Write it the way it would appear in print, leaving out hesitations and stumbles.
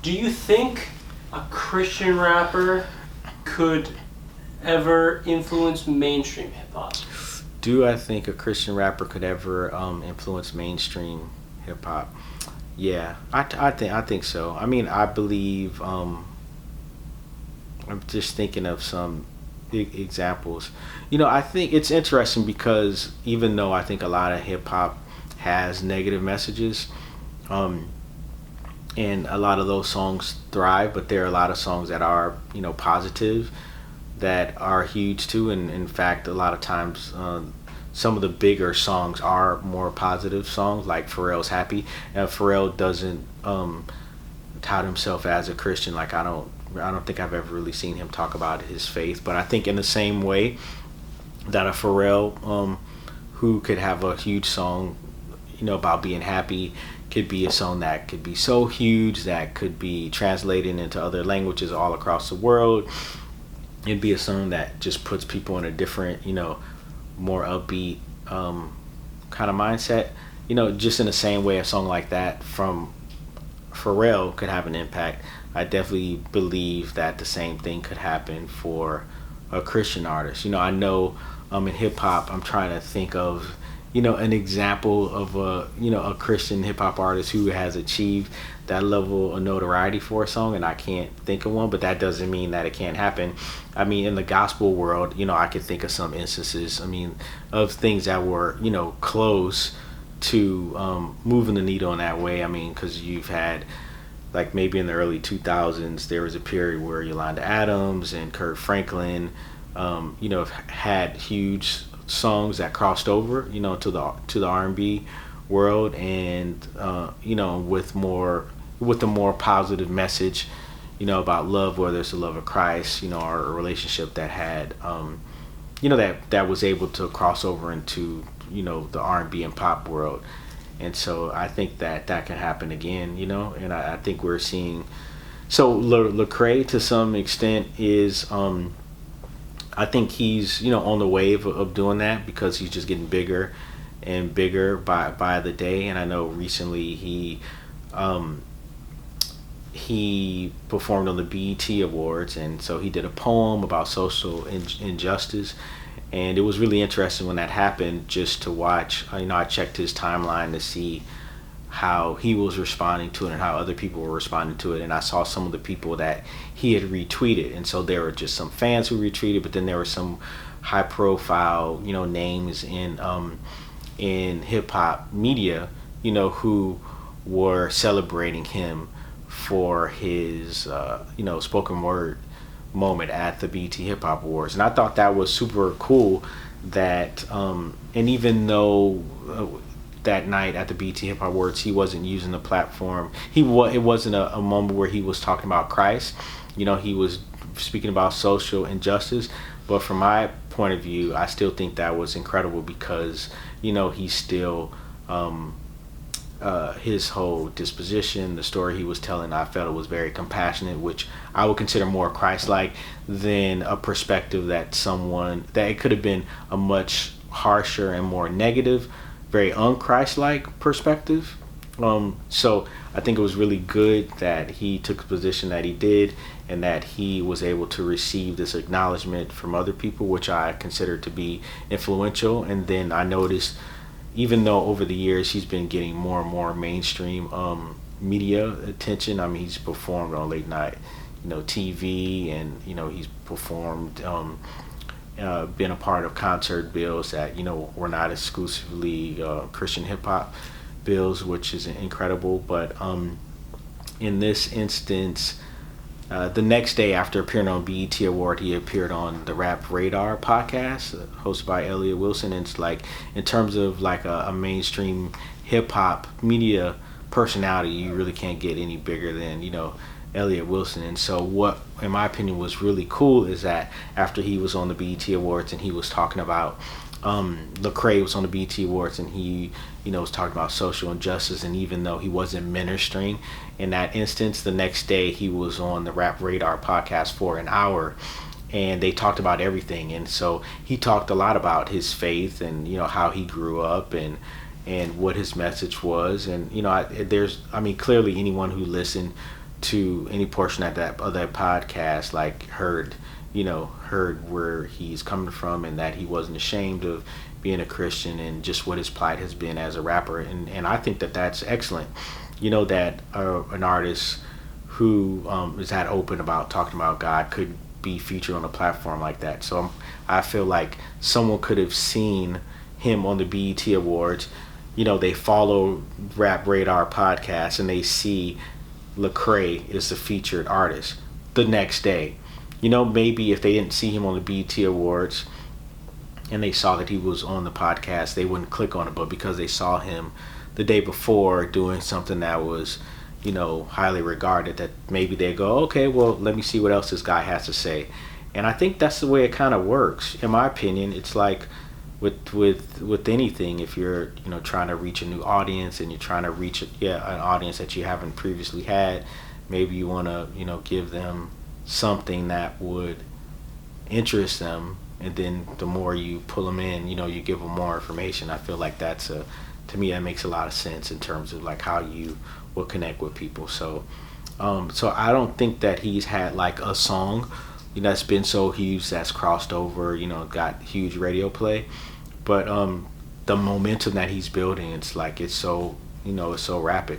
Do you think a Christian rapper could ever influence mainstream hip hop? Do I think a Christian rapper could ever influence mainstream hip hop? Yeah, I think so. I mean, I believe. I'm just thinking of some examples. I think it's interesting because even though I think a lot of hip hop has negative messages, um, and a lot of those songs thrive, but there are a lot of songs that are positive, that are huge too. And in fact, a lot of times, some of the bigger songs are more positive songs, like Pharrell's Happy. And Pharrell doesn't tout himself as a Christian. Like I don't think I've ever really seen him talk about his faith. But I think in the same way that a Pharrell, who could have a huge song, about being happy, could be a song that could be so huge that could be translated into other languages all across the world. It'd be a song that just puts people in a different, more upbeat kind of mindset. Just in the same way a song like that from Pharrell could have an impact. I definitely believe that the same thing could happen for a Christian artist. I know in hip hop, I'm trying to think of an example of a Christian hip hop artist who has achieved that level of notoriety for a song, and I can't think of one, but that doesn't mean that it can't happen. I mean, in the gospel world, I could think of some instances, of things that were, close to moving the needle in that way. I mean, because you've had, like, maybe in the early 2000s, there was a period where Yolanda Adams and Kirk Franklin, had huge songs that crossed over, to the R&B world, and with a more positive message, about love, whether it's the love of Christ, or a relationship that had, that was able to cross over into, the R&B and pop world. And so I think that can happen again, and I think we're seeing. So Lecrae, to some extent, is, I think he's, on the wave of doing that, because he's just getting bigger and bigger by the day. And I know recently he performed on the BET Awards, and so he did a poem about social injustice. And it was really interesting when that happened, just to watch. I checked his timeline to see how he was responding to it and how other people were responding to it. And I saw some of the people that he had retweeted. And so there were just some fans who retweeted, but then there were some high profile, names in hip hop media, who were celebrating him for his, spoken word moment at the BET Hip Hop Awards. And I thought that was super cool that, and even though that night at the BET Hip Hop Awards, he wasn't using the platform, it wasn't a moment where he was talking about Christ. He was speaking about social injustice. But from my point of view, I still think that was incredible, because, he's still, his whole disposition, the story he was telling, I felt it was very compassionate, which I would consider more Christ-like than a perspective that it could have been a much harsher and more negative, very un-Christ-like perspective. So I think it was really good that he took the position that he did, and that he was able to receive this acknowledgement from other people, which I consider to be influential. And then I noticed, even though over the years he's been getting more and more mainstream media attention. I mean, he's performed on late night, TV, and he's performed, been a part of concert bills that were not exclusively Christian hip hop bills, which is incredible. But in this instance, the next day after appearing on BET Award, he appeared on the Rap Radar podcast, hosted by Elliott Wilson. And it's like, in terms of like a mainstream hip hop media personality, you really can't get any bigger than, Elliott Wilson. And so what, in my opinion, was really cool is that after he was on the BET Awards and he was talking about, Lecrae was on the BET Awards, and he, was talking about social injustice. And even though he wasn't ministering in that instance, the next day he was on the Rap Radar podcast for an hour, and they talked about everything. And so he talked a lot about his faith and, how he grew up and what his message was. And, clearly anyone who listened to any portion of that podcast, like heard where he's coming from, and that he wasn't ashamed of being a Christian, and just what his plight has been as a rapper. And I think that that's excellent. That an artist who is that open about talking about God could be featured on a platform like that. So I feel like someone could have seen him on the BET Awards. They follow Rap Radar podcast, and they see Lecrae is the featured artist the next day. Maybe if they didn't see him on the BET Awards and they saw that he was on the podcast, they wouldn't click on it. But because they saw him the day before doing something that was, highly regarded, that maybe they go, okay, well, let me see what else this guy has to say. And I think that's the way it kind of works. In my opinion, it's like with anything. If you're, trying to reach a new audience, and you're trying to reach an audience that you haven't previously had, maybe you want to, give them something that would interest them, and then the more you pull them in, you give them more information. I feel like to me, that makes a lot of sense in terms of like how you will connect with people. So I don't think that he's had like a song that's been so huge, that's crossed over, got huge radio play. But the momentum that he's building, it's like it's so rapid.